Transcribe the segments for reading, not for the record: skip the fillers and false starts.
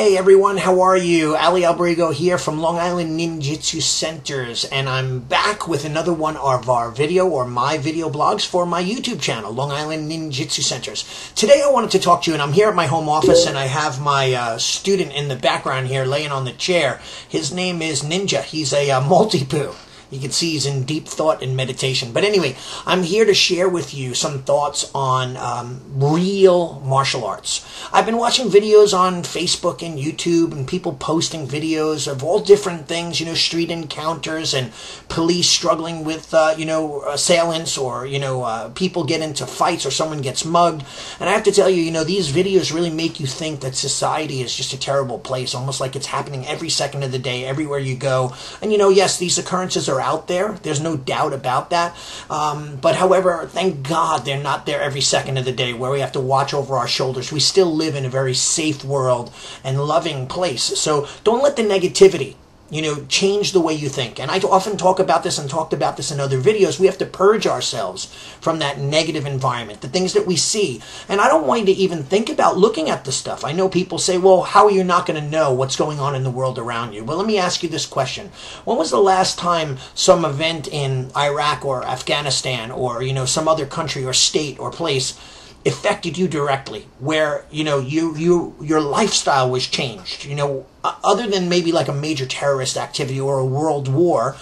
Hey everyone, how are you? Ali Albrigo here from Long Island Ninjutsu Centers, and I'm back with another one of our video or my video blogs for my YouTube channel, Long Island Ninjutsu Centers. Today I wanted to talk to you, and I'm here at my home office, and I have my student in the background here laying on the chair. His name is Ninja. He's a multi-poo. You can see he's in deep thought and meditation. But anyway, I'm here to share with you some thoughts on real martial arts. I've been watching videos on Facebook and YouTube and people posting videos of all different things, street encounters and police struggling with, assailants, or, people get into fights or someone gets mugged. And I have to tell you, these videos really make you think that society is just a terrible place, almost like it's happening every second of the day, everywhere you go. And, yes, these occurrences are out there. There's no doubt about that. But however, thank God they're not there every second of the day where we have to watch over our shoulders. We still live in a very safe world and loving place. So don't let the negativity change the way you think. And I often talk about this and talked about this in other videos. We have to purge ourselves from that negative environment, the things that we see. And I don't want you to even think about looking at the stuff. I know people say, well, how are you not going to know what's going on in the world around you? Well, let me ask you this question. When was the last time some event in Iraq or Afghanistan or, some other country or state or place affected you directly, where your lifestyle was changed, other than maybe like a major terrorist activity or a world war?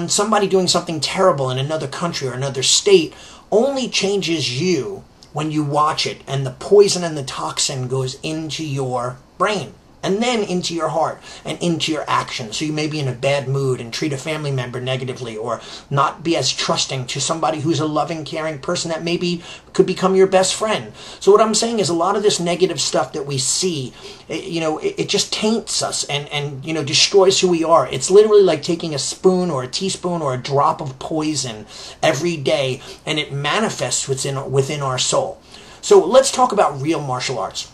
Somebody doing something terrible in another country or another state only changes you when you watch it, and the poison and the toxin goes into your brain and then into your heart and into your actions. So you may be in a bad mood and treat a family member negatively, or not be as trusting to somebody who's a loving, caring person that maybe could become your best friend. So what I'm saying is, a lot of this negative stuff that we see, it just taints us and destroys who we are. It's literally like taking a spoon or a teaspoon or a drop of poison every day, and it manifests within our soul. So let's talk about real martial arts.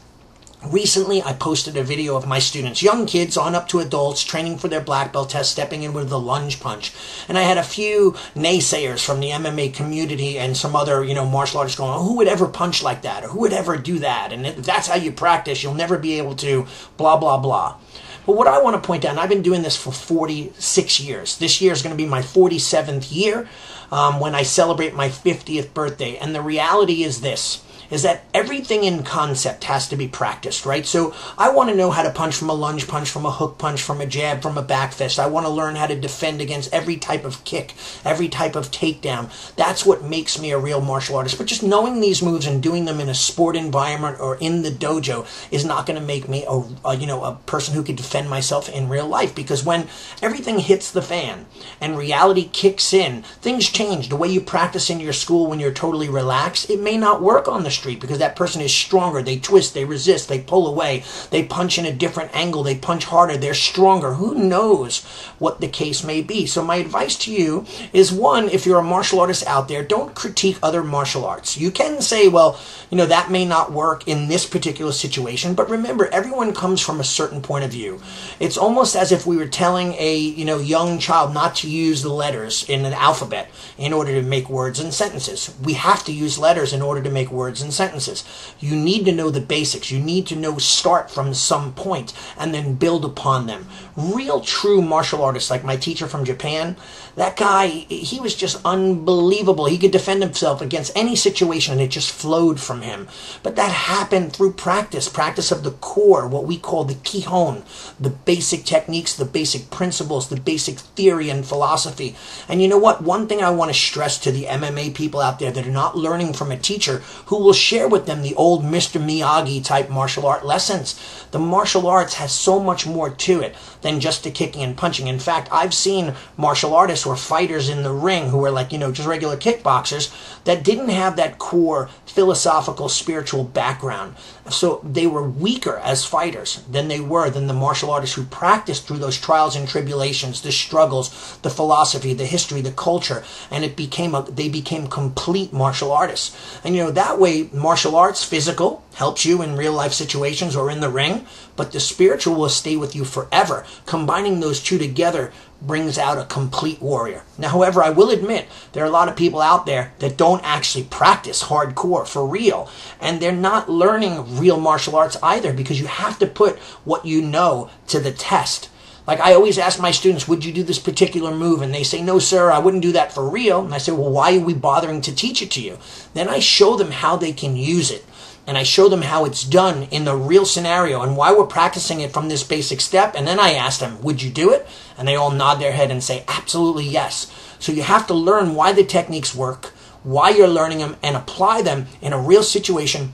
Recently, I posted a video of my students, young kids on up to adults, training for their black belt test, stepping in with the lunge punch. And I had a few naysayers from the MMA community and some other, martial artists going, oh, who would ever punch like that? Or who would ever do that? And if that's how you practice, you'll never be able to, blah, blah, blah. But what I want to point out, and I've been doing this for 46 years. This year is going to be my 47th year when I celebrate my 50th birthday. And the reality is this, is that everything in concept has to be practiced, right? So I want to know how to punch from a lunge punch, from a hook punch, from a jab, from a back fist. I want to learn how to defend against every type of kick, every type of takedown. That's what makes me a real martial artist. But just knowing these moves and doing them in a sport environment or in the dojo is not going to make me a person who can defend myself in real life. Because when everything hits the fan and reality kicks in, things change. The way you practice in your school when you're totally relaxed, it may not work on the street, because that person is stronger. They twist, they resist, they pull away, they punch in a different angle, they punch harder, they're stronger. Who knows what the case may be? So my advice to you is, one, if you're a martial artist out there, don't critique other martial arts. You can say, well, that may not work in this particular situation, but remember, everyone comes from a certain point of view. It's almost as if we were telling a young child not to use the letters in an alphabet in order to make words and sentences. We have to use letters in order to make words and sentences. You need to know the basics. You need to start from some point and then build upon them. Real true martial artists, like my teacher from Japan, that guy, he was just unbelievable. He could defend himself against any situation and it just flowed from him. But that happened through practice of the core, what we call the kihon, the basic techniques, the basic principles, the basic theory and philosophy. And you know what? One thing I want to stress to the MMA people out there that are not learning from a teacher who will share with them the old Mr. Miyagi type martial art lessons. The martial arts has so much more to it than just the kicking and punching. In fact, I've seen martial artists or fighters in the ring who are like, just regular kickboxers that didn't have that core philosophical, spiritual background. So they were weaker as fighters than the martial artists who practiced through those trials and tribulations, the struggles, the philosophy, the history, the culture, and they became complete martial artists. And that way, say martial arts, physical, helps you in real life situations or in the ring, but the spiritual will stay with you forever. Combining those two together brings out a complete warrior. Now, however, I will admit there are a lot of people out there that don't actually practice hardcore for real, and they're not learning real martial arts either, because you have to put what you know to the test. Like, I always ask my students, would you do this particular move? And they say, no, sir, I wouldn't do that for real. And I say, well, why are we bothering to teach it to you? Then I show them how they can use it. And I show them how it's done in the real scenario and why we're practicing it from this basic step. And then I ask them, would you do it? And they all nod their head and say, absolutely yes. So you have to learn why the techniques work, why you're learning them, and apply them in a real situation,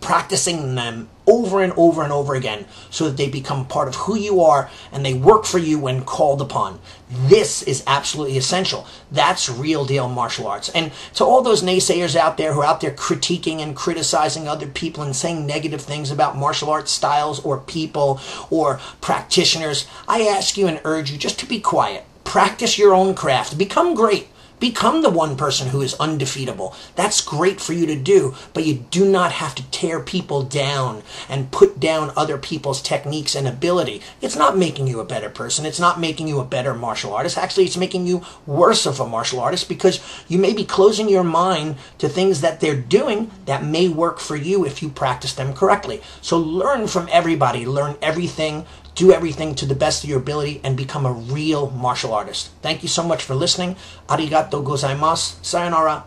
practicing them over and over and over again so that they become part of who you are and they work for you when called upon. This is absolutely essential. That's real deal martial arts. And to all those naysayers out there who are out there critiquing and criticizing other people and saying negative things about martial arts styles or people or practitioners, I ask you and urge you just to be quiet. Practice your own craft. Become great. Become the one person who is undefeatable. That's great for you to do, but you do not have to tear people down and put down other people's techniques and ability. It's not making you a better person. It's not making you a better martial artist. Actually, it's making you worse of a martial artist, because you may be closing your mind to things that they're doing that may work for you if you practice them correctly. So learn from everybody. Learn everything. Do everything to the best of your ability and become a real martial artist. Thank you so much for listening. Arigato gozaimasu. Sayonara.